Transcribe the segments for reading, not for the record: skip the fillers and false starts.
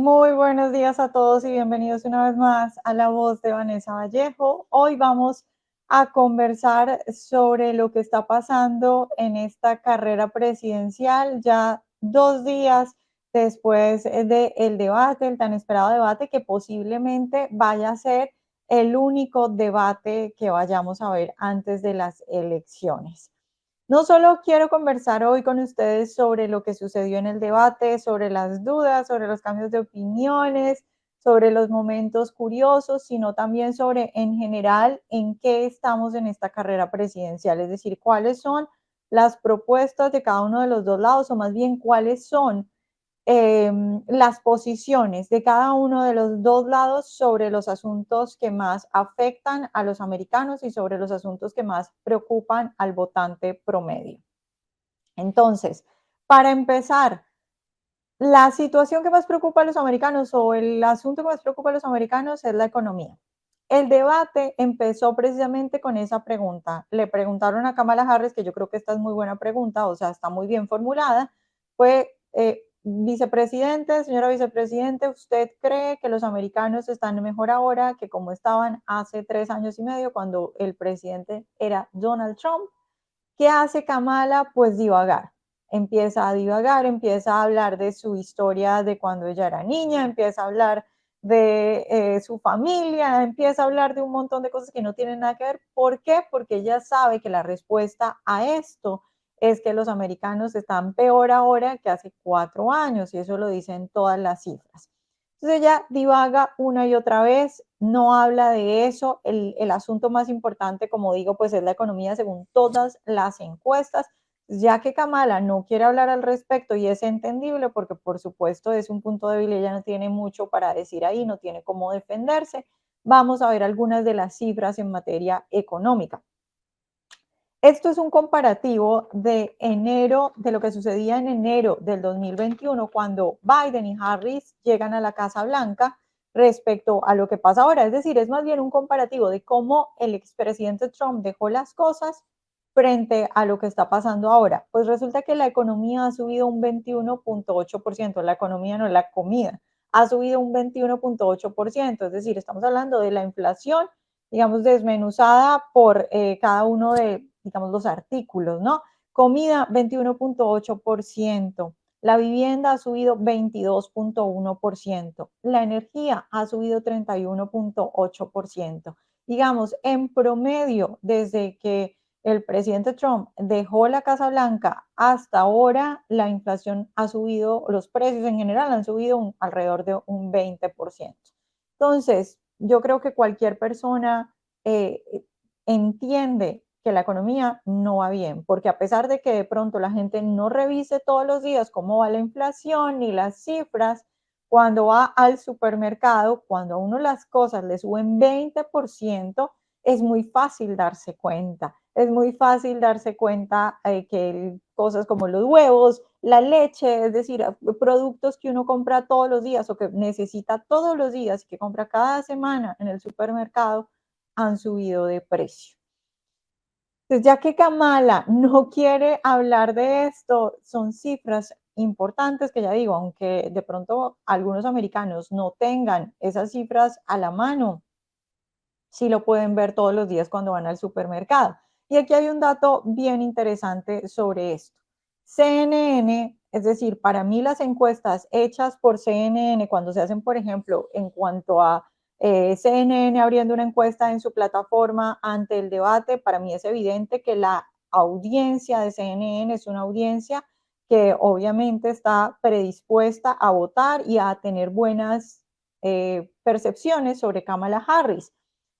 Muy buenos días a todos y bienvenidos una vez más a La Voz de Vanessa Vallejo. Hoy vamos a conversar sobre lo que está pasando en esta carrera presidencial, ya 2 días después del debate, el tan esperado debate que posiblemente vaya a ser el único debate que vayamos a ver antes de las elecciones. No solo quiero conversar hoy con ustedes sobre lo que sucedió en el debate, sobre las dudas, sobre los cambios de opiniones, sobre los momentos curiosos, sino también sobre, en general, en qué estamos en esta carrera presidencial, es decir, cuáles son las propuestas de cada uno de los dos lados, o más bien cuáles son las posiciones de cada uno de los dos lados sobre los asuntos que más afectan a los americanos y sobre los asuntos que más preocupan al votante promedio. Entonces, para empezar, la situación que más preocupa a los americanos o el asunto que más preocupa a los americanos es la economía. El debate empezó precisamente con esa pregunta. Le preguntaron a Kamala Harris, que yo creo que esta es muy buena pregunta, o sea, está muy bien formulada, fue, vicepresidente, señora vicepresidente, ¿usted cree que los americanos están mejor ahora que como estaban hace 3 años y medio cuando el presidente era Donald Trump? ¿Qué hace Kamala? Pues divagar. Empieza a divagar, empieza a hablar de su historia de cuando ella era niña, empieza a hablar de su familia, empieza a hablar de un montón de cosas que no tienen nada que ver. ¿Por qué? Porque ella sabe que la respuesta a esto es que los americanos están peor ahora que hace 4 años, y eso lo dicen todas las cifras. Entonces ella divaga una y otra vez, no habla de eso. El asunto más importante, como digo, pues es la economía según todas las encuestas, ya que Kamala no quiere hablar al respecto y es entendible porque por supuesto es un punto débil, ella no tiene mucho para decir ahí, no tiene cómo defenderse. Vamos a ver algunas de las cifras en materia económica. Esto es un comparativo de enero, de lo que sucedía en enero del 2021, cuando Biden y Harris llegan a la Casa Blanca respecto a lo que pasa ahora. Es decir, es más bien un comparativo de cómo el expresidente Trump dejó las cosas frente a lo que está pasando ahora. Pues resulta que la economía ha subido un 21.8%, la economía no, la comida ha subido un 21.8%, es decir, estamos hablando de la inflación, digamos, desmenuzada por cada uno de, digamos, los artículos, ¿no? Comida, 21.8%. La vivienda ha subido 22.1%. La energía ha subido 31.8%. Digamos, en promedio, desde que el presidente Trump dejó la Casa Blanca hasta ahora, la inflación ha subido, los precios en general han subido alrededor de un 20%. Entonces, yo creo que cualquier persona entiende que la economía no va bien, porque a pesar de que de pronto la gente no revise todos los días cómo va la inflación ni las cifras, cuando va al supermercado, cuando a uno las cosas le suben 20%, es muy fácil darse cuenta. Es muy fácil darse cuenta que cosas como los huevos, la leche, es decir, productos que uno compra todos los días o que necesita todos los días y que compra cada semana en el supermercado, han subido de precio. Entonces, ya que Kamala no quiere hablar de esto, son cifras importantes que ya digo, aunque de pronto algunos americanos no tengan esas cifras a la mano, sí lo pueden ver todos los días cuando van al supermercado. Y aquí hay un dato bien interesante sobre esto. CNN, es decir, para mí las encuestas hechas por CNN, cuando se hacen, por ejemplo, en cuanto a CNN abriendo una encuesta en su plataforma ante el debate, para mí es evidente que la audiencia de CNN es una audiencia que obviamente está predispuesta a votar y a tener buenas percepciones sobre Kamala Harris.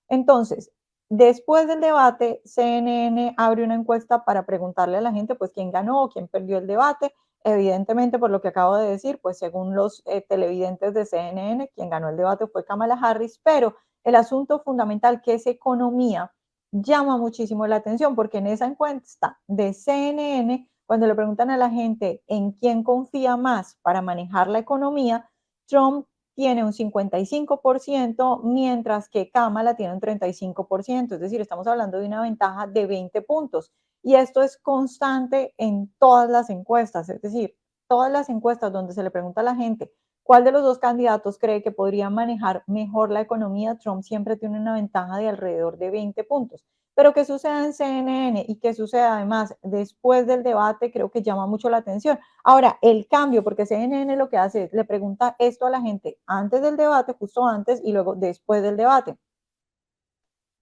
Entonces, después del debate, CNN abre una encuesta para preguntarle a la gente, pues, quién ganó o quién perdió el debate. Evidentemente, por lo que acabo de decir, pues, según los televidentes de CNN, quien ganó el debate fue Kamala Harris, pero el asunto fundamental, que es economía, llama muchísimo la atención, porque en esa encuesta de CNN, cuando le preguntan a la gente en quién confía más para manejar la economía, Trump tiene un 55%, mientras que Kamala tiene un 35%, es decir, estamos hablando de una ventaja de 20 puntos. Y esto es constante en todas las encuestas, es decir, todas las encuestas donde se le pregunta a la gente ¿Cuál de los dos candidatos cree que podría manejar mejor la economía? Trump siempre tiene una ventaja de alrededor de 20 puntos. Pero qué sucede en CNN y qué sucede además después del debate, creo que llama mucho la atención. Ahora, el cambio, porque CNN lo que hace es, le pregunta esto a la gente antes del debate, justo antes, y luego después del debate.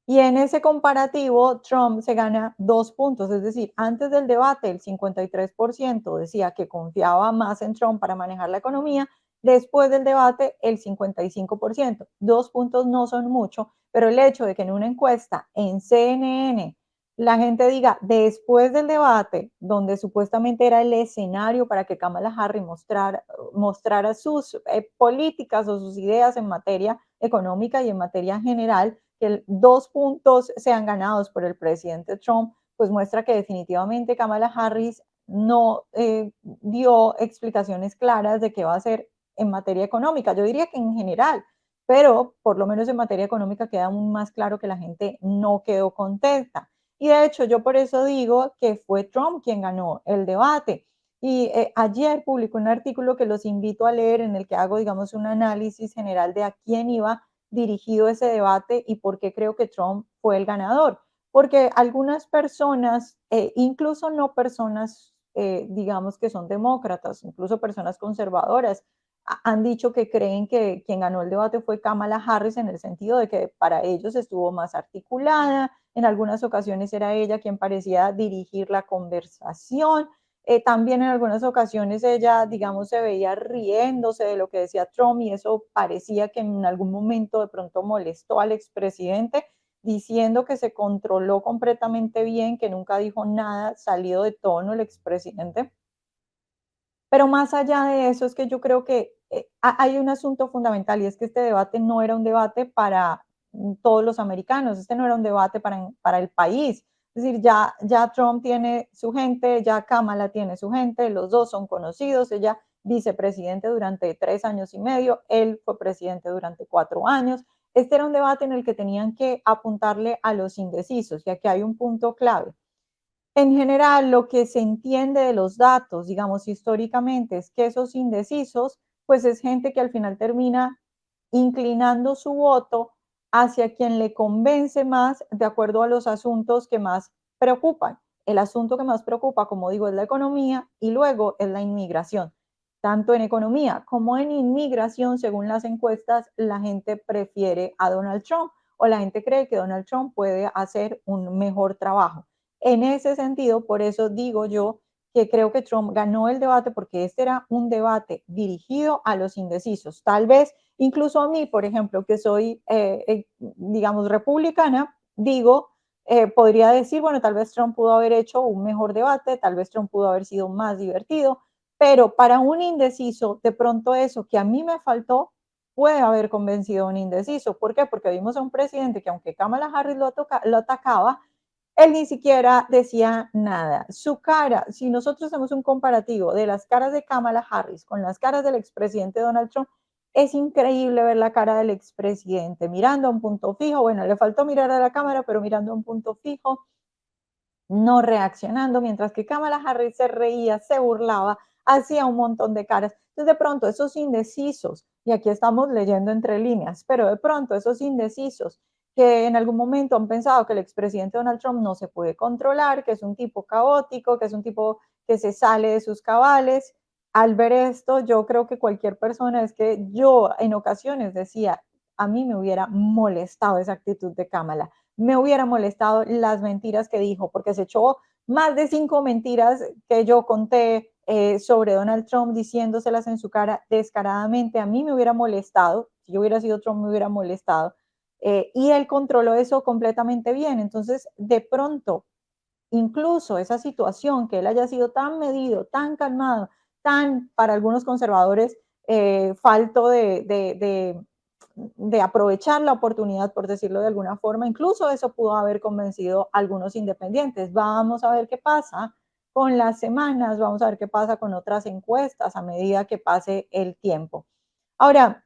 Y en ese comparativo, Trump se gana 2 puntos, es decir, antes del debate el 53% decía que confiaba más en Trump para manejar la economía, después del debate el 55%. 2 puntos no son mucho, pero el hecho de que en una encuesta en CNN la gente diga después del debate, donde supuestamente era el escenario para que Kamala Harris mostrara sus políticas o sus ideas en materia económica y en materia general, que 2 puntos sean ganados por el presidente Trump, pues muestra que definitivamente Kamala Harris no dio explicaciones claras de qué va a hacer en materia económica. Yo diría que en general, pero por lo menos en materia económica queda aún más claro que la gente no quedó contenta. Y de hecho, yo por eso digo que fue Trump quien ganó el debate. Y ayer publicó un artículo que los invito a leer en el que hago, digamos, un análisis general de a quién iba dirigido ese debate y por qué creo que Trump fue el ganador. Porque algunas personas, incluso no personas, digamos, que son demócratas, incluso personas conservadoras, han dicho que creen que quien ganó el debate fue Kamala Harris en el sentido de que para ellos estuvo más articulada, en algunas ocasiones era ella quien parecía dirigir la conversación, también en algunas ocasiones ella, digamos, se veía riéndose de lo que decía Trump y eso parecía que en algún momento de pronto molestó al expresidente, diciendo que se controló completamente bien, que nunca dijo nada salido de tono el expresidente. Pero más allá de eso es que yo creo que hay un asunto fundamental y es que este debate no era un debate para todos los americanos, este no era un debate para el país. Es decir, ya Trump tiene su gente, ya Kamala tiene su gente, los dos son conocidos, ella vicepresidente durante 3 años y medio, él fue presidente durante 4 años. Este era un debate en el que tenían que apuntarle a los indecisos y aquí hay un punto clave. En general, lo que se entiende de los datos, digamos, históricamente, es que esos indecisos, pues es gente que al final termina inclinando su voto hacia quien le convence más de acuerdo a los asuntos que más preocupan. El asunto que más preocupa, como digo, es la economía y luego es la inmigración. Tanto en economía como en inmigración, según las encuestas, la gente prefiere a Donald Trump o la gente cree que Donald Trump puede hacer un mejor trabajo. En ese sentido, por eso digo yo que creo que Trump ganó el debate porque este era un debate dirigido a los indecisos. Tal vez incluso a mí, por ejemplo, que soy, digamos, republicana, digo, podría decir, bueno, tal vez Trump pudo haber hecho un mejor debate, tal vez Trump pudo haber sido más divertido, pero para un indeciso, de pronto eso que a mí me faltó puede haber convencido a un indeciso. ¿Por qué? Porque vimos a un presidente que aunque Kamala Harris lo atacaba, él ni siquiera decía nada. Su cara, si nosotros hacemos un comparativo de las caras de Kamala Harris con las caras del expresidente Donald Trump, es increíble ver la cara del expresidente mirando a un punto fijo. Bueno, le faltó mirar a la cámara, pero mirando a un punto fijo, no reaccionando, mientras que Kamala Harris se reía, se burlaba, hacía un montón de caras. Entonces, de pronto, esos indecisos, y aquí estamos leyendo entre líneas, pero de pronto esos indecisos que en algún momento han pensado que el expresidente Donald Trump no se puede controlar, que es un tipo caótico, que es un tipo que se sale de sus cabales. Al ver esto, yo creo que cualquier persona, es que yo en ocasiones decía, a mí me hubiera molestado esa actitud de Kamala, me hubiera molestado las mentiras que dijo, porque se echó más de 5 mentiras que yo conté sobre Donald Trump diciéndoselas en su cara descaradamente. A mí me hubiera molestado, si yo hubiera sido Trump me hubiera molestado. Y él controló eso completamente bien. Entonces, de pronto, incluso esa situación, que él haya sido tan medido, tan calmado, tan, para algunos conservadores, falto de aprovechar la oportunidad, por decirlo de alguna forma, incluso eso pudo haber convencido a algunos independientes. Vamos a ver qué pasa con las semanas, vamos a ver qué pasa con otras encuestas a medida que pase el tiempo. Ahora,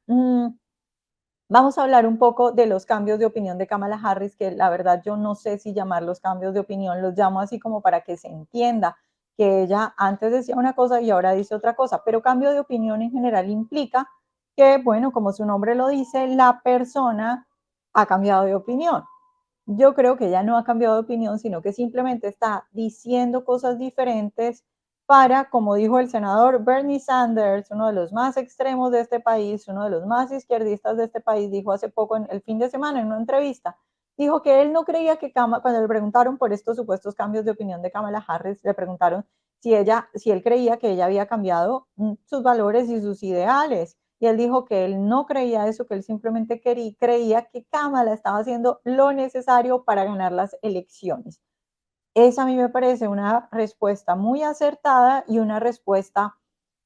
vamos a hablar un poco de los cambios de opinión de Kamala Harris, que la verdad yo no sé si llamarlos cambios de opinión, los llamo así como para que se entienda que ella antes decía una cosa y ahora dice otra cosa, pero cambio de opinión en general implica que, bueno, como su nombre lo dice, la persona ha cambiado de opinión. Yo creo que ella no ha cambiado de opinión, sino que simplemente está diciendo cosas diferentes para, como dijo el senador Bernie Sanders, uno de los más extremos de este país, uno de los más izquierdistas de este país, dijo hace poco, el fin de semana, en una entrevista, dijo que él no creía que cuando le preguntaron por estos supuestos cambios de opinión de Kamala Harris, le preguntaron si él creía que ella había cambiado sus valores y sus ideales. Y él dijo que él no creía eso, que él simplemente creía que Kamala estaba haciendo lo necesario para ganar las elecciones. Esa a mí me parece una respuesta muy acertada y una respuesta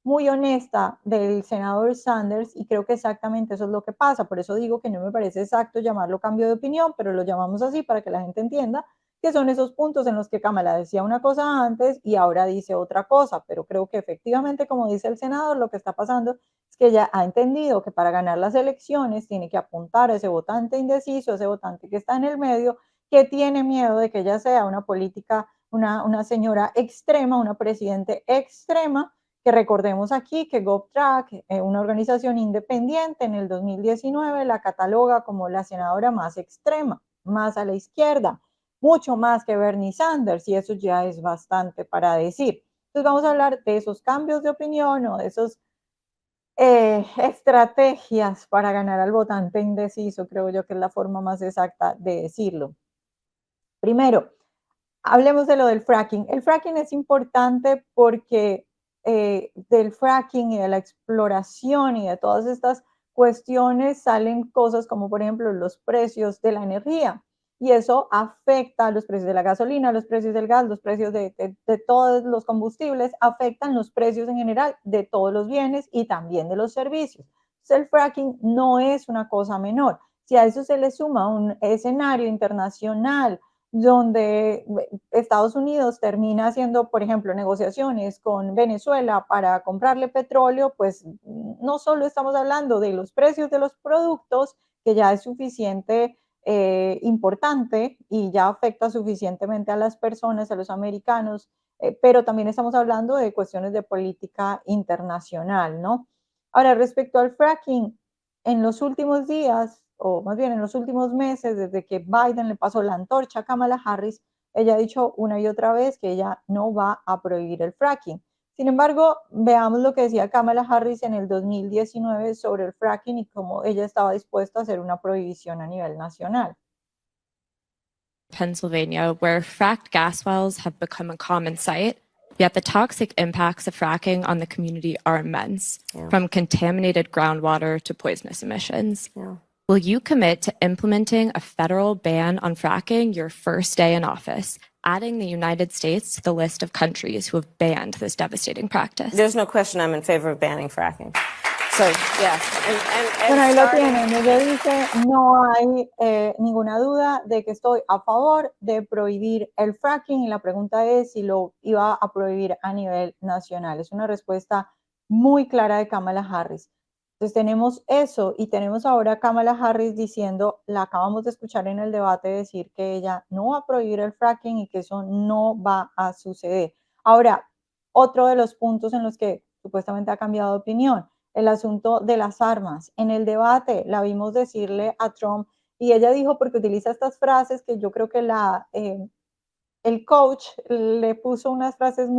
muy honesta del senador Sanders, y creo que exactamente eso es lo que pasa. Por eso digo que no me parece exacto llamarlo cambio de opinión, pero lo llamamos así para que la gente entienda que son esos puntos en los que Kamala decía una cosa antes y ahora dice otra cosa, pero creo que efectivamente, como dice el senador, lo que está pasando es que ella ha entendido que para ganar las elecciones tiene que apuntar a ese votante indeciso, a ese votante que está en el medio, que tiene miedo de que ella sea una política, una señora extrema, una presidente extrema, que recordemos aquí que GovTrack, una organización independiente, en el 2019 la cataloga como la senadora más extrema, más a la izquierda, mucho más que Bernie Sanders, y eso ya es bastante para decir. Entonces vamos a hablar de esos cambios de opinión o de esos estrategias para ganar al votante indeciso, creo yo que es la forma más exacta de decirlo. Primero, hablemos de lo del fracking. El fracking es importante porque del fracking y de la exploración y de todas estas cuestiones salen cosas como, por ejemplo, los precios de la energía. Y eso afecta a los precios de la gasolina, los precios del gas, los precios de todos los combustibles, afectan los precios en general de todos los bienes y también de los servicios. Entonces, el fracking no es una cosa menor. Si a eso se le suma un escenario internacional donde Estados Unidos termina haciendo, por ejemplo, negociaciones con Venezuela para comprarle petróleo, pues no solo estamos hablando de los precios de los productos, que ya es suficiente importante y ya afecta suficientemente a las personas, a los americanos, pero también estamos hablando de cuestiones de política internacional, ¿no? Ahora, respecto al fracking, en los últimos días, o más bien en los últimos meses, desde que Biden le pasó la antorcha a Kamala Harris, ella ha dicho una y otra vez que ella no va a prohibir el fracking. Sin embargo, veamos lo que decía Kamala Harris en el 2019 sobre el fracking y cómo ella estaba dispuesta a hacer una prohibición a nivel nacional. Pennsylvania, where fracked gas wells have become a common sight, yet the toxic impacts of fracking on the community are immense, from contaminated groundwater to poisonous emissions. Will you commit to implementing a federal ban on fracking your first day in office, adding the United States to the list of countries who have banned this devastating practice? There's no question I'm in favor of banning fracking. So, yes. Bueno, ahí lo tienen. Ella dice, no hay ninguna duda de que estoy a favor de prohibir el fracking, y la pregunta es si lo iba a prohibir a nivel nacional. Es una respuesta muy clara de Kamala Harris. Entonces tenemos eso, y tenemos ahora a Kamala Harris diciendo, la acabamos de escuchar en el debate decir que ella no va a prohibir el fracking y que eso no va a suceder. Ahora, otro de los puntos en los que supuestamente ha cambiado de opinión, el asunto de las armas. En el debate la vimos decirle a Trump, y ella dijo, porque utiliza estas frases que yo creo que el coach le puso unas frases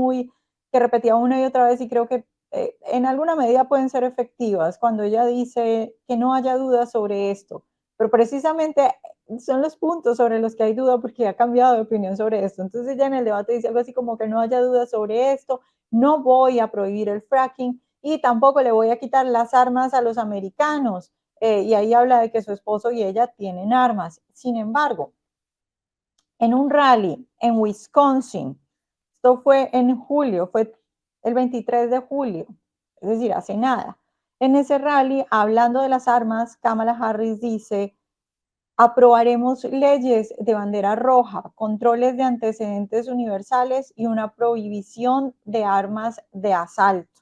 que repetía una y otra vez, y creo que en alguna medida pueden ser efectivas cuando ella dice que no haya duda sobre esto, pero precisamente son los puntos sobre los que hay duda porque ha cambiado de opinión sobre esto. Entonces ella en el debate dice algo así como que no haya duda sobre esto, no voy a prohibir el fracking y tampoco le voy a quitar las armas a los americanos. Y ahí habla de que su esposo y ella tienen armas. Sin embargo, en un rally en Wisconsin, esto fue en julio, fue el 23 de julio, es decir, hace nada. En ese rally, hablando de las armas, Kamala Harris dice, aprobaremos leyes de bandera roja, controles de antecedentes universales y una prohibición de armas de asalto.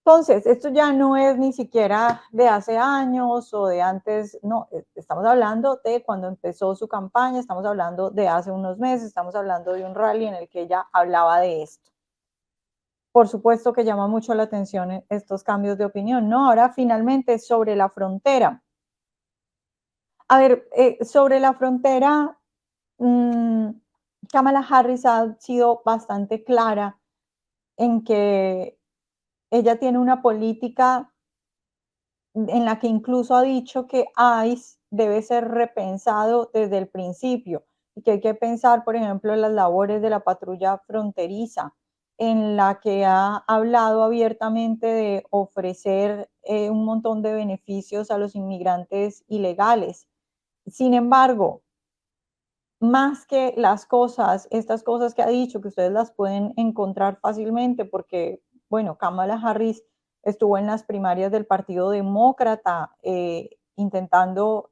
Entonces, esto ya no es ni siquiera de hace años o de antes, no, estamos hablando de cuando empezó su campaña, estamos hablando de hace unos meses, estamos hablando de un rally en el que ella hablaba de esto. por supuesto que llama mucho la atención estos cambios de opinión, ¿no? Ahora, finalmente, sobre la frontera. A ver, sobre la frontera, Kamala Harris ha sido bastante clara en que ella tiene una política en la que incluso ha dicho que ICE debe ser repensado desde el principio y que hay que pensar, por ejemplo, en las labores de la patrulla fronteriza, en la que ha hablado abiertamente de ofrecer un montón de beneficios a los inmigrantes ilegales. Sin embargo, más que las cosas, estas cosas que ha dicho, que ustedes las pueden encontrar fácilmente porque, bueno, Kamala Harris estuvo en las primarias del Partido Demócrata intentando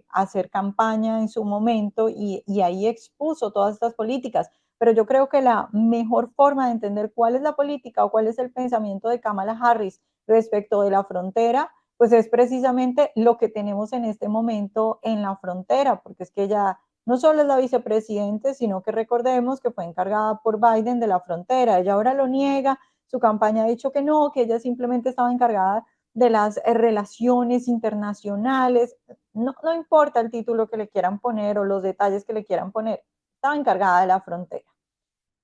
hacer campaña en su momento y ahí expuso todas estas políticas. Pero yo creo que la mejor forma de entender cuál es la política o cuál es el pensamiento de Kamala Harris respecto de la frontera, pues es precisamente lo que tenemos en este momento en la frontera, porque es que ella no solo es la vicepresidente, sino que recordemos que fue encargada por Biden de la frontera. Ella ahora lo niega, su campaña ha dicho que no, que ella simplemente estaba encargada de las relaciones internacionales. No, no importa el título que le quieran poner o los detalles que le quieran poner, estaba encargada de la frontera.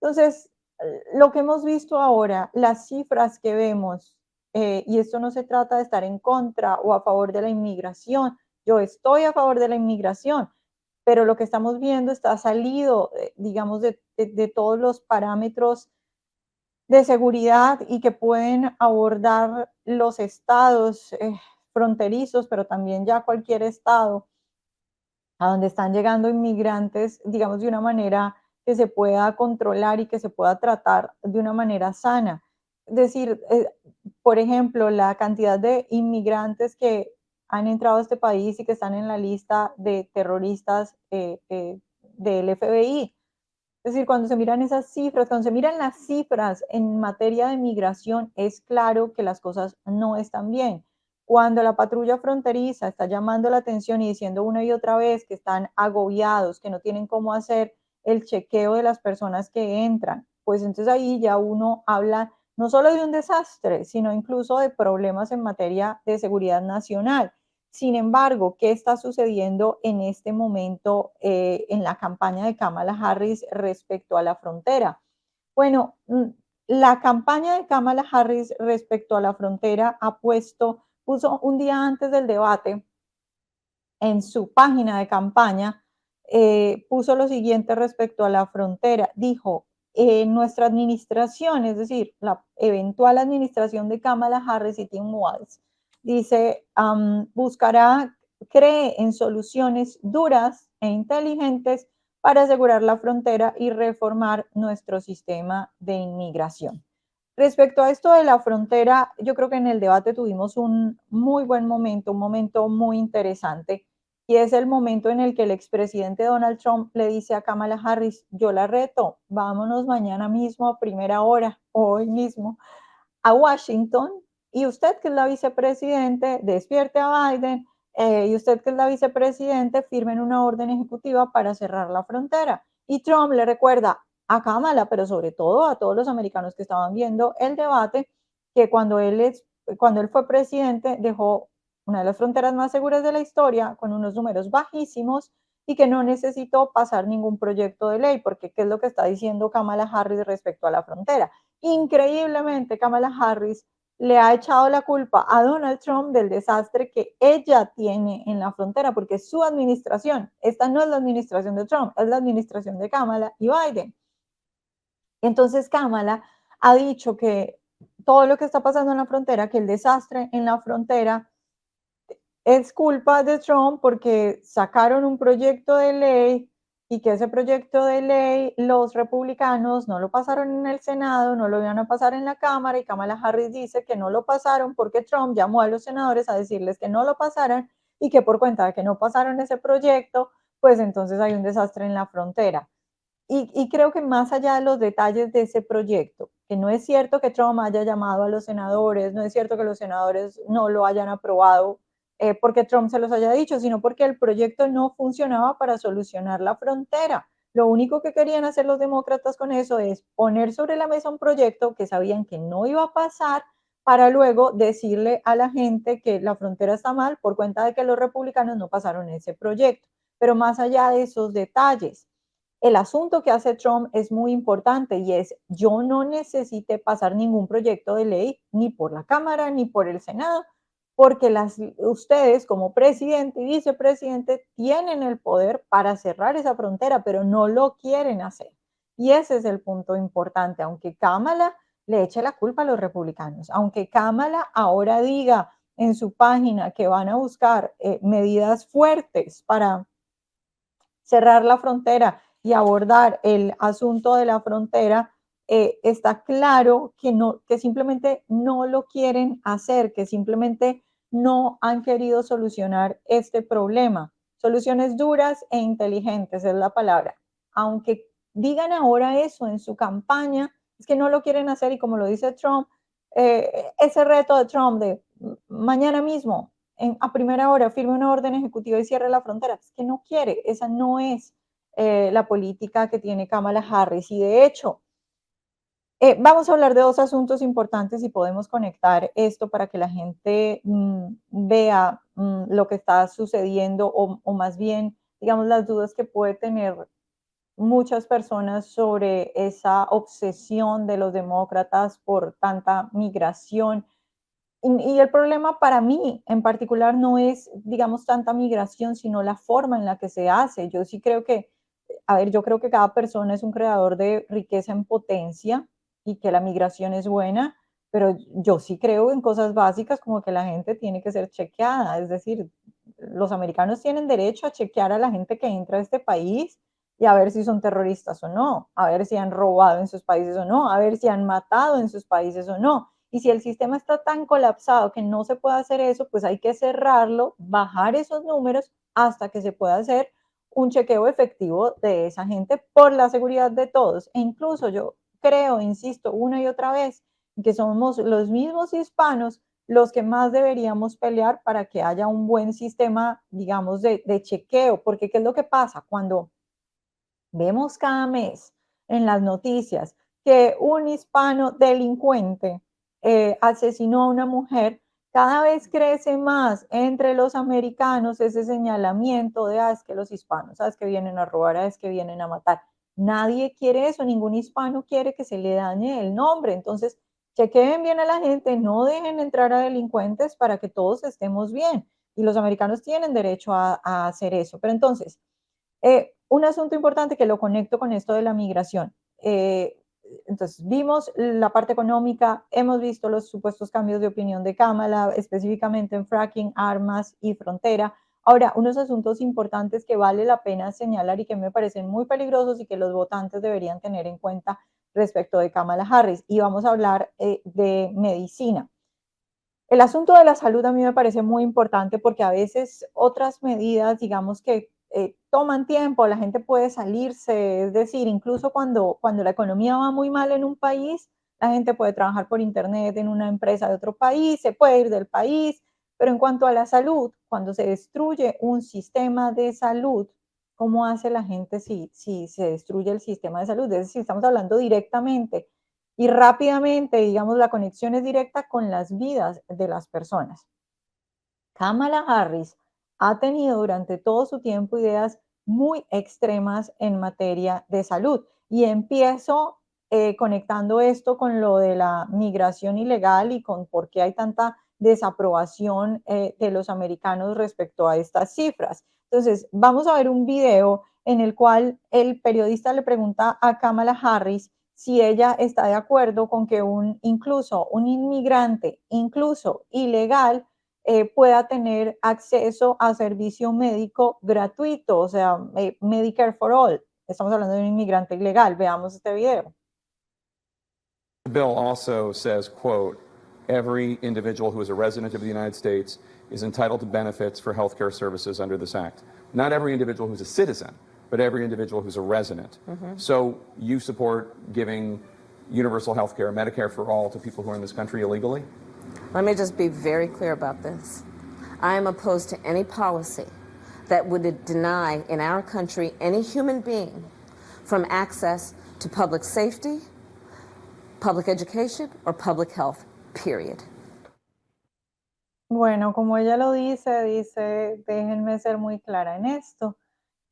Entonces, lo que hemos visto ahora, las cifras que vemos, y esto no se trata de estar en contra o a favor de la inmigración, yo estoy a favor de la inmigración, pero lo que estamos viendo está salido, digamos, de todos los parámetros de seguridad y que pueden abordar los estados fronterizos, pero también ya cualquier estado a donde están llegando inmigrantes, digamos, de una manera que se pueda controlar y que se pueda tratar de una manera sana. Es decir, por ejemplo, la cantidad de inmigrantes que han entrado a este país y que están en la lista de terroristas del FBI. Es decir, cuando se miran esas cifras, cuando se miran las cifras en materia de migración, es claro que las cosas no están bien. Cuando la patrulla fronteriza está llamando la atención y diciendo una y otra vez que están agobiados, que no tienen cómo hacer el chequeo de las personas que entran, pues entonces ahí ya uno habla no solo de un desastre, sino incluso de problemas en materia de seguridad nacional. Sin embargo, ¿qué está sucediendo en este momento en la campaña de Kamala Harris respecto a la frontera? Bueno, la campaña de Kamala Harris respecto a la frontera puso un día antes del debate en su página de campaña, puso lo siguiente respecto a la frontera. Dijo, nuestra administración, es decir, la eventual administración de Kamala Harris y Tim Walz, dice, cree en soluciones duras e inteligentes para asegurar la frontera y reformar nuestro sistema de inmigración. Respecto a esto de la frontera, yo creo que en el debate tuvimos un muy buen momento, un momento muy interesante, y es el momento en el que el expresidente Donald Trump le dice a Kamala Harris, yo la reto, vámonos mañana mismo a primera hora, hoy mismo, a Washington, y usted que es la vicepresidente, despierte a Biden, y usted que es la vicepresidente, firmen una orden ejecutiva para cerrar la frontera. Y Trump le recuerda a Kamala, pero sobre todo a todos los americanos que estaban viendo el debate, que cuando él fue presidente dejó una de las fronteras más seguras de la historia, con unos números bajísimos, y que no necesitó pasar ningún proyecto de ley, porque ¿qué es lo que está diciendo Kamala Harris respecto a la frontera? Increíblemente, Kamala Harris le ha echado la culpa a Donald Trump del desastre que ella tiene en la frontera, porque es su administración. Esta no es la administración de Trump, es la administración de Kamala y Biden. Entonces, Kamala ha dicho que todo lo que está pasando en la frontera, que el desastre en la frontera es culpa de Trump porque sacaron un proyecto de ley y que ese proyecto de ley los republicanos no lo pasaron en el Senado, no lo iban a pasar en la Cámara, y Kamala Harris dice que no lo pasaron porque Trump llamó a los senadores a decirles que no lo pasaran y que por cuenta de que no pasaron ese proyecto, pues entonces hay un desastre en la frontera. Y creo que más allá de los detalles de ese proyecto, que no es cierto que Trump haya llamado a los senadores, no es cierto que los senadores no lo hayan aprobado porque Trump se los haya dicho, sino porque el proyecto no funcionaba para solucionar la frontera. Lo único que querían hacer los demócratas con eso es poner sobre la mesa un proyecto que sabían que no iba a pasar para luego decirle a la gente que la frontera está mal por cuenta de que los republicanos no pasaron ese proyecto. Pero más allá de esos detalles, el asunto que hace Trump es muy importante y es, yo no necesité pasar ningún proyecto de ley ni por la Cámara ni por el Senado, porque ustedes como presidente y vicepresidente tienen el poder para cerrar esa frontera, pero no lo quieren hacer. Y ese es el punto importante, aunque Kamala le eche la culpa a los republicanos, aunque Kamala ahora diga en su página que van a buscar medidas fuertes para cerrar la frontera y abordar el asunto de la frontera, está claro que simplemente no lo quieren hacer, que simplemente no han querido solucionar este problema. Soluciones duras e inteligentes es la palabra. Aunque digan ahora eso en su campaña, es que no lo quieren hacer y como lo dice Trump, ese reto de Trump de mañana mismo, a primera hora, firme una orden ejecutiva y cierre la frontera, es que no quiere, esa no es la política que tiene Kamala Harris. Y de hecho, vamos a hablar de dos asuntos importantes y podemos conectar esto para que la gente vea lo que está sucediendo o más bien, digamos, las dudas que puede tener muchas personas sobre esa obsesión de los demócratas por tanta migración. Y el problema para mí en particular no es, digamos, tanta migración, sino la forma en la que se hace. Yo sí creo que, a ver, yo creo que cada persona es un creador de riqueza en potencia y que la migración es buena, pero yo sí creo en cosas básicas como que la gente tiene que ser chequeada. Es decir, los americanos tienen derecho a chequear a la gente que entra a este país y a ver si son terroristas o no, a ver si han robado en sus países o no, a ver si han matado en sus países o no. Y si el sistema está tan colapsado que no se puede hacer eso, pues hay que cerrarlo, bajar esos números hasta que se pueda hacer un chequeo efectivo de esa gente por la seguridad de todos. E incluso yo creo, insisto, una y otra vez, que somos los mismos hispanos los que más deberíamos pelear para que haya un buen sistema, digamos, de chequeo, porque ¿qué es lo que pasa? Cuando vemos cada mes en las noticias que un hispano delincuente asesinó a una mujer, cada vez crece más entre los americanos ese señalamiento de, es que los hispanos, es que vienen a robar, es que vienen a matar. Nadie quiere eso, ningún hispano quiere que se le dañe el nombre. Entonces, chequeen bien a la gente, no dejen entrar a delincuentes para que todos estemos bien. Y los americanos tienen derecho a hacer eso. Pero entonces, un asunto importante que lo conecto con esto de la migración. Entonces, vimos la parte económica, hemos visto los supuestos cambios de opinión de Kamala, específicamente en fracking, armas y frontera. Ahora, unos asuntos importantes que vale la pena señalar y que me parecen muy peligrosos y que los votantes deberían tener en cuenta respecto de Kamala Harris. Y vamos a hablar de medicina. El asunto de la salud a mí me parece muy importante porque a veces otras medidas, digamos que toman tiempo, la gente puede salirse, es decir, incluso cuando la economía va muy mal en un país, la gente puede trabajar por internet en una empresa de otro país, se puede ir del país, pero en cuanto a la salud, cuando se destruye un sistema de salud, ¿cómo hace la gente si se destruye el sistema de salud? Es decir, estamos hablando directamente y rápidamente, digamos, la conexión es directa con las vidas de las personas. Kamala Harris ha tenido durante todo su tiempo ideas muy extremas en materia de salud. Y empiezo conectando esto con lo de la migración ilegal y con por qué hay tanta desaprobación de los americanos respecto a estas cifras. Entonces, vamos a ver un video en el cual el periodista le pregunta a Kamala Harris si ella está de acuerdo con que incluso un inmigrante, incluso ilegal, pueda tener acceso a servicio médico gratuito, o sea, Medicare for All. Estamos hablando de un inmigrante ilegal. Veamos este video. The bill also says, quote, every individual who is a resident of the United States is entitled to benefits for health care services under this act. Not every individual who's a citizen, but every individual who's a resident. So you support giving universal health care, Medicare for all, to people who are in this country illegally? Let me just be very clear about this. I am opposed to any policy that would deny in our country any human being from access to public safety, public education, or public health, period. Bueno, como ella lo dice, déjenme ser muy clara en esto.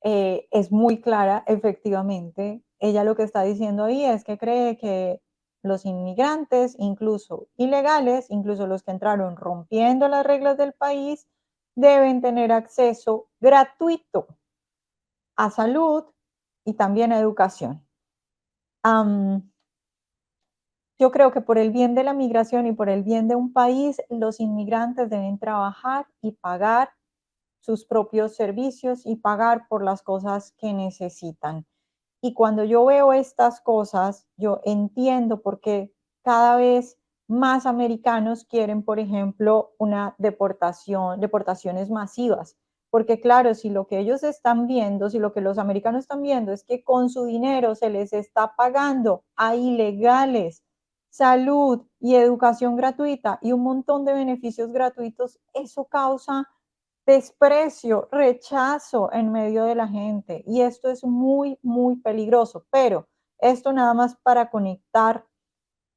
Es muy clara, efectivamente. Ella lo que está diciendo ahí es que cree que los inmigrantes, incluso ilegales, incluso los que entraron rompiendo las reglas del país, deben tener acceso gratuito a salud y también a educación. Yo creo que por el bien de la migración y por el bien de un país, los inmigrantes deben trabajar y pagar sus propios servicios y pagar por las cosas que necesitan. Y cuando yo veo estas cosas, yo entiendo por qué cada vez más americanos quieren, por ejemplo, una deportaciones masivas. Porque claro, si lo que ellos están viendo, si lo que los americanos están viendo es que con su dinero se les está pagando a ilegales salud y educación gratuita y un montón de beneficios gratuitos, eso causa desprecio, rechazo en medio de la gente. Y esto es muy, muy peligroso. Pero esto nada más para conectar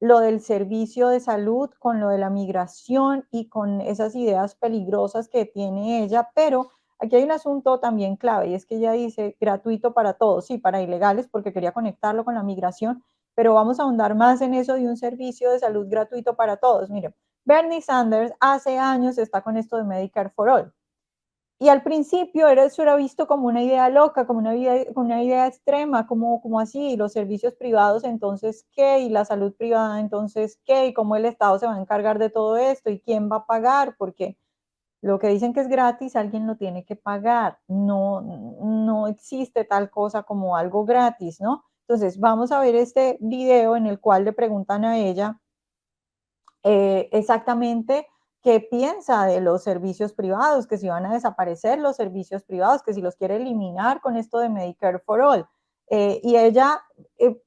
lo del servicio de salud con lo de la migración y con esas ideas peligrosas que tiene ella. Pero aquí hay un asunto también clave y es que ella dice gratuito para todos, sí, para ilegales, porque quería conectarlo con la migración, pero vamos a ahondar más en eso de un servicio de salud gratuito para todos. Miren, Bernie Sanders hace años está con esto de Medicare for All. Y al principio eso era visto como una idea loca, como una idea extrema, como así, los servicios privados, entonces, ¿qué? Y la salud privada, entonces, ¿qué? Y cómo el Estado se va a encargar de todo esto y quién va a pagar, porque lo que dicen que es gratis, alguien lo tiene que pagar. No, no existe tal cosa como algo gratis, ¿no? Entonces, vamos a ver este video en el cual le preguntan a ella exactamente qué piensa de los servicios privados, que si van a desaparecer los servicios privados, que si los quiere eliminar con esto de Medicare for All. Y ella,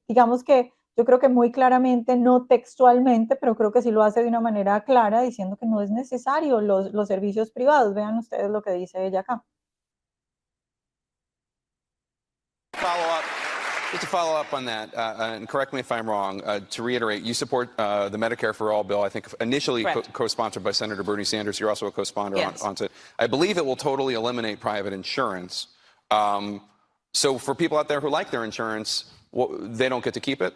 digamos que yo creo que muy claramente, no textualmente, pero creo que sí lo hace de una manera clara, diciendo que no es necesario los servicios privados. Vean ustedes lo que dice ella acá. Just to follow up on that, and correct me if I'm wrong, to reiterate, you support the Medicare for All bill, I think initially co-sponsored by Senator Bernie Sanders. You're also a co-sponsor on it. I believe it will totally eliminate private insurance. So for people out there who like their insurance, they don't get to keep it?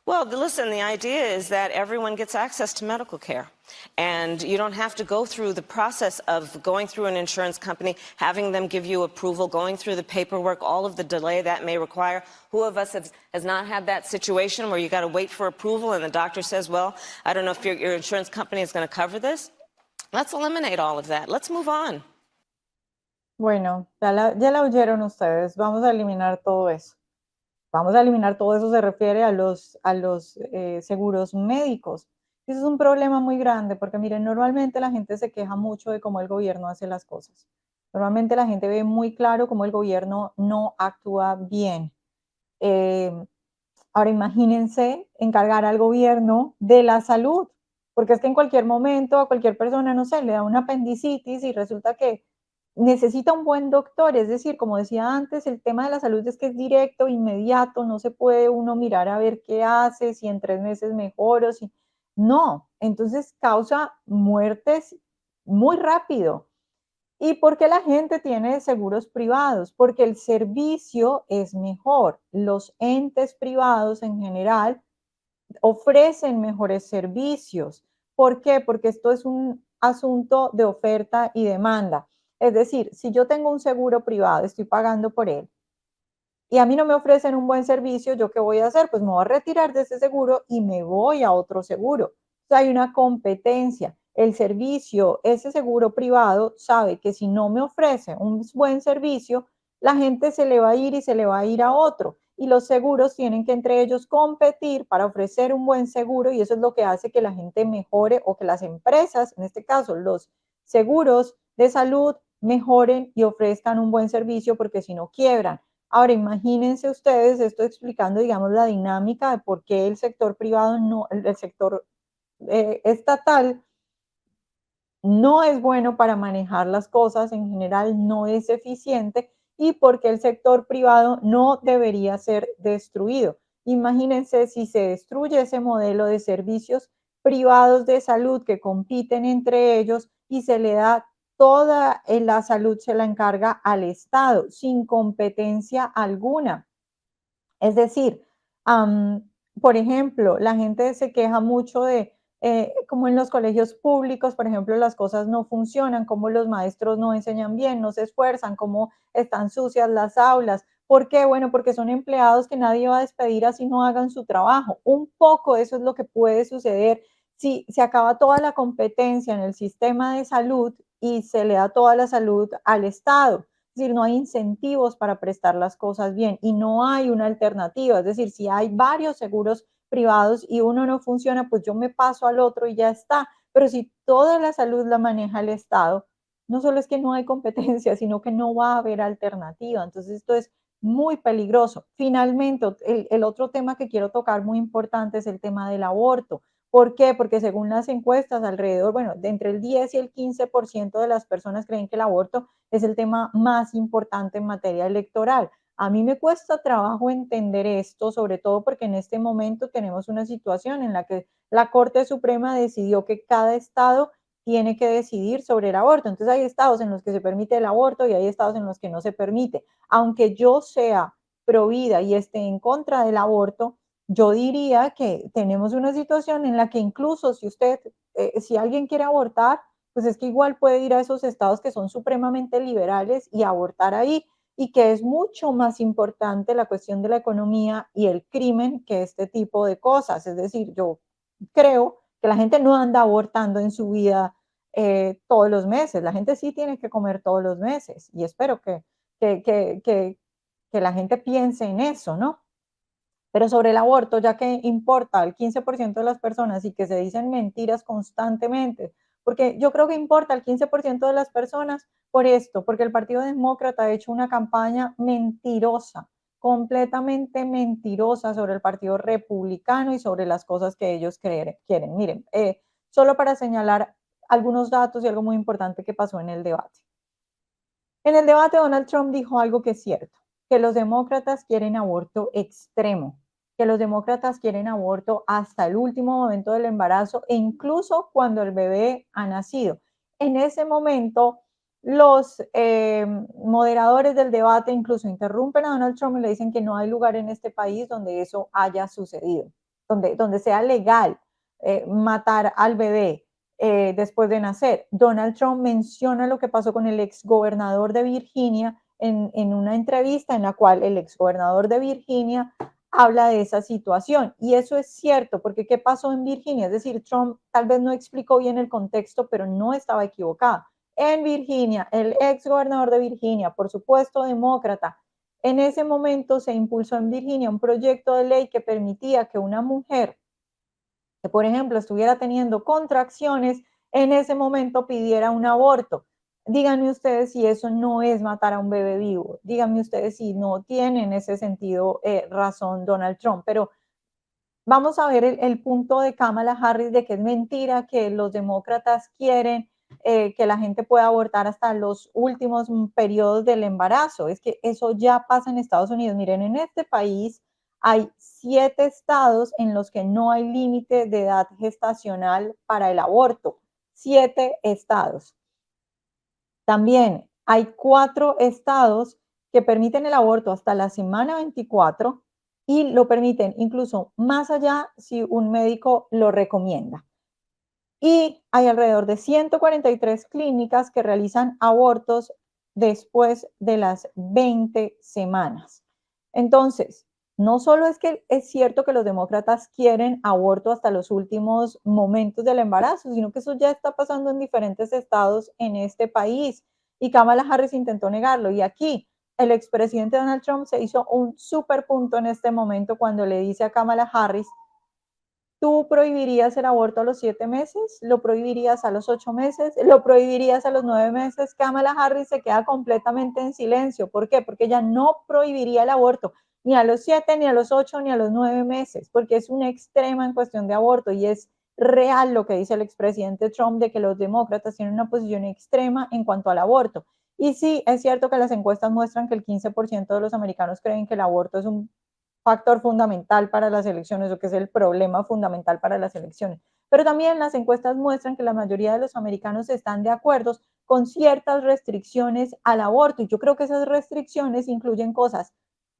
Well, listen, the idea is that everyone gets access to medical care. And you don't have to go through the process of going through an insurance company, having them give you approval, going through the paperwork, all of the delay that may require. Who of us has not had that situation where you got to wait for approval and the doctor says, well, I don't know if your insurance company is going to cover this? Let's eliminate all of that. Let's move on. Bueno, ya la oyeron ustedes. Vamos a eliminar todo eso. Vamos a eliminar todo eso, se refiere a los seguros médicos. Eso es un problema muy grande porque, miren, normalmente la gente se queja mucho de cómo el gobierno hace las cosas. Normalmente la gente ve muy claro cómo el gobierno no actúa bien. Ahora imagínense encargar al gobierno de la salud, porque es que en cualquier momento a cualquier persona, no sé, le da una apendicitis y resulta que necesita un buen doctor, es decir, como decía antes, el tema de la salud es que es directo, inmediato, no se puede uno mirar a ver qué hace, si en 3 meses mejoro, si... No, entonces causa muertes muy rápido. ¿Y por qué la gente tiene seguros privados? Porque el servicio es mejor. Los entes privados en general ofrecen mejores servicios. ¿Por qué? Porque esto es un asunto de oferta y demanda. Es decir, si yo tengo un seguro privado, estoy pagando por él, y a mí no me ofrecen un buen servicio, ¿yo qué voy a hacer? Pues me voy a retirar de ese seguro y me voy a otro seguro. O sea, hay una competencia. El servicio, ese seguro privado sabe que si no me ofrece un buen servicio, la gente se le va a ir y se le va a ir a otro. Y los seguros tienen que entre ellos competir para ofrecer un buen seguro y eso es lo que hace que la gente mejore o que las empresas, en este caso los seguros de salud, mejoren y ofrezcan un buen servicio porque si no quiebran. Ahora, imagínense ustedes esto explicando, digamos, la dinámica de por qué el sector privado, no, el sector estatal no es bueno para manejar las cosas, en general no es eficiente y por qué el sector privado no debería ser destruido. Imagínense si se destruye ese modelo de servicios privados de salud que compiten entre ellos y se le da toda la salud, se la encarga al Estado sin competencia alguna. Es decir, por ejemplo, la gente se queja mucho de como en los colegios públicos, por ejemplo, las cosas no funcionan, cómo los maestros no enseñan bien, no se esfuerzan, cómo están sucias las aulas. ¿Por qué? Bueno, porque son empleados que nadie va a despedir así no hagan su trabajo. Un poco eso es lo que puede suceder si se acaba toda la competencia en el sistema de salud y se le da toda la salud al Estado. Es decir, no hay incentivos para prestar las cosas bien y no hay una alternativa. Es decir, si hay varios seguros privados y uno no funciona, pues yo me paso al otro y ya está. Pero si toda la salud la maneja el Estado, no solo es que no hay competencia, sino que no va a haber alternativa. Entonces esto es muy peligroso. Finalmente, el otro tema que quiero tocar muy importante es el tema del aborto. ¿Por qué? Porque según las encuestas, alrededor, bueno, de entre el 10 y el 15% de las personas creen que el aborto es el tema más importante en materia electoral. A mí me cuesta trabajo entender esto, sobre todo porque en este momento tenemos una situación en la que la Corte Suprema decidió que cada estado tiene que decidir sobre el aborto. Entonces hay estados en los que se permite el aborto y hay estados en los que no se permite. Aunque yo sea pro vida y esté en contra del aborto, yo diría que tenemos una situación en la que incluso si alguien quiere abortar, pues es que igual puede ir a esos estados que son supremamente liberales y abortar ahí, y que es mucho más importante la cuestión de la economía y el crimen que este tipo de cosas. Es decir, yo creo que la gente no anda abortando en su vida todos los meses, la gente sí tiene que comer todos los meses y espero que la gente piense en eso, ¿no? Pero sobre el aborto, ya que importa al 15% de las personas y que se dicen mentiras constantemente, porque yo creo que importa al 15% de las personas por esto, porque el Partido Demócrata ha hecho una campaña mentirosa, completamente mentirosa sobre el Partido Republicano y sobre las cosas que ellos quieren. Miren, solo para señalar algunos datos y algo muy importante que pasó en el debate. En el debate, Donald Trump dijo algo que es cierto, que los demócratas quieren aborto extremo, que los demócratas quieren aborto hasta el último momento del embarazo e incluso cuando el bebé ha nacido. En ese momento, los moderadores del debate incluso interrumpen a Donald Trump y le dicen que no hay lugar en este país donde eso haya sucedido, donde sea legal matar al bebé después de nacer. Donald Trump menciona lo que pasó con el exgobernador de Virginia en una entrevista en la cual el exgobernador de Virginia habla de esa situación. Y eso es cierto, porque ¿qué pasó en Virginia? Es decir, Trump tal vez no explicó bien el contexto, pero no estaba equivocado. En Virginia, el exgobernador de Virginia, por supuesto demócrata, en ese momento se impulsó en Virginia un proyecto de ley que permitía que una mujer que, por ejemplo, estuviera teniendo contracciones, en ese momento pidiera un aborto. Díganme ustedes si eso no es matar a un bebé vivo. Díganme ustedes si no tiene en ese sentido razón Donald Trump. Pero vamos a ver el punto de Kamala Harris de que es mentira que los demócratas quieren que la gente pueda abortar hasta los últimos periodos del embarazo. Es que eso ya pasa en Estados Unidos. Miren, en este país hay 7 estados en los que no hay límite de edad gestacional para el aborto. 7 estados. También hay 4 estados que permiten el aborto hasta la semana 24 y lo permiten incluso más allá si un médico lo recomienda. Y hay alrededor de 143 clínicas que realizan abortos después de las 20 semanas. Entonces, no solo es que es cierto que los demócratas quieren aborto hasta los últimos momentos del embarazo, sino que eso ya está pasando en diferentes estados en este país. Y Kamala Harris intentó negarlo. Y aquí el expresidente Donald Trump se hizo un súper punto en este momento cuando le dice a Kamala Harris: ¿tú prohibirías el aborto a los 7 meses? ¿Lo prohibirías a los 8 meses? ¿Lo prohibirías a los 9 meses? Kamala Harris se queda completamente en silencio. ¿Por qué? Porque ella no prohibiría el aborto ni a los 7, ni a los 8, ni a los 9 meses, porque es una extrema en cuestión de aborto y es real lo que dice el expresidente Trump de que los demócratas tienen una posición extrema en cuanto al aborto. Y sí, es cierto que las encuestas muestran que el 15% de los americanos creen que el aborto es un factor fundamental para las elecciones o que es el problema fundamental para las elecciones. Pero también las encuestas muestran que la mayoría de los americanos están de acuerdo con ciertas restricciones al aborto. Y yo creo que esas restricciones incluyen cosas,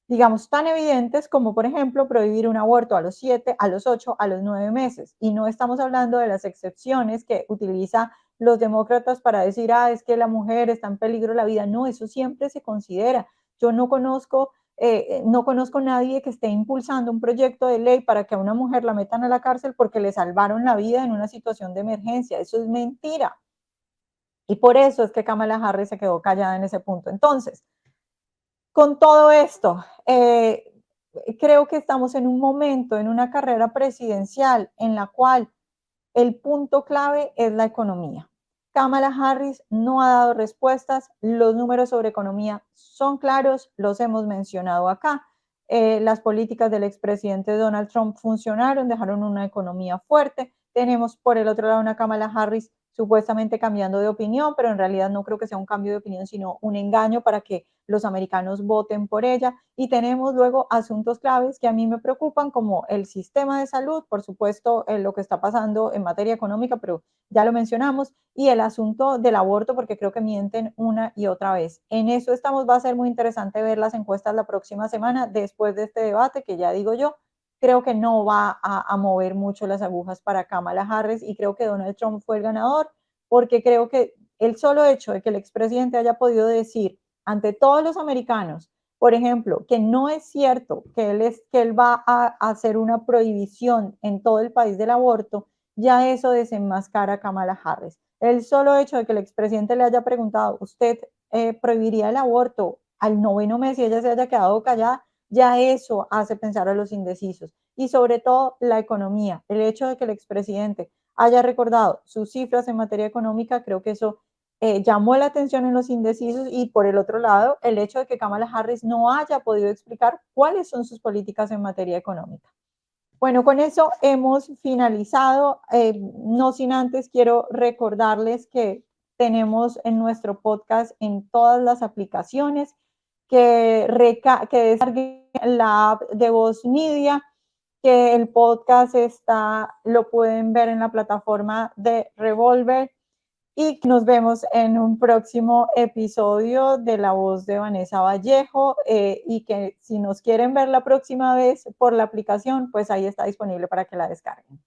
digamos, tan evidentes como, por ejemplo, prohibir un aborto a los 7, a los 8, a los 9 meses. Y no estamos hablando de las excepciones que utiliza los demócratas para decir, es que la mujer está en peligro de la vida. No, eso siempre se considera. Yo no conozco nadie que esté impulsando un proyecto de ley para que a una mujer la metan a la cárcel porque le salvaron la vida en una situación de emergencia. Eso es mentira. Y por eso es que Kamala Harris se quedó callada en ese punto. Entonces, con todo esto, creo que estamos en un momento, en una carrera presidencial en la cual el punto clave es la economía. Kamala Harris no ha dado respuestas, los números sobre economía son claros, los hemos mencionado acá. Las políticas del expresidente Donald Trump funcionaron, dejaron una economía fuerte. Tenemos por el otro lado una Kamala Harris supuestamente cambiando de opinión, pero en realidad no creo que sea un cambio de opinión, sino un engaño para que los americanos voten por ella. Y tenemos luego asuntos claves que a mí me preocupan, como el sistema de salud, por supuesto, lo que está pasando en materia económica, pero ya lo mencionamos, y el asunto del aborto, porque creo que mienten una y otra vez. En eso estamos, va a ser muy interesante ver las encuestas la próxima semana, después de este debate, que ya digo yo, creo que no va a mover mucho las agujas para Kamala Harris, y creo que Donald Trump fue el ganador, porque creo que el solo hecho de que el expresidente haya podido decir ante todos los americanos, por ejemplo, que no es cierto que él va a hacer una prohibición en todo el país del aborto, ya eso desenmascara a Kamala Harris. El solo hecho de que el expresidente le haya preguntado, ¿usted prohibiría el aborto al 9º mes y ella se haya quedado callada? Ya eso hace pensar a los indecisos. Y sobre todo la economía. El hecho de que el expresidente haya recordado sus cifras en materia económica, creo que eso llamó la atención en los indecisos. Y por el otro lado, el hecho de que Kamala Harris no haya podido explicar cuáles son sus políticas en materia económica. Bueno, con eso hemos finalizado. No sin antes quiero recordarles que tenemos en nuestro podcast en todas las aplicaciones, que descarguen la app de Voz Media, que el podcast lo pueden ver en la plataforma de Revolver, y nos vemos en un próximo episodio de La Voz de Vanessa Vallejo, y que si nos quieren ver la próxima vez por la aplicación, pues ahí está disponible para que la descarguen.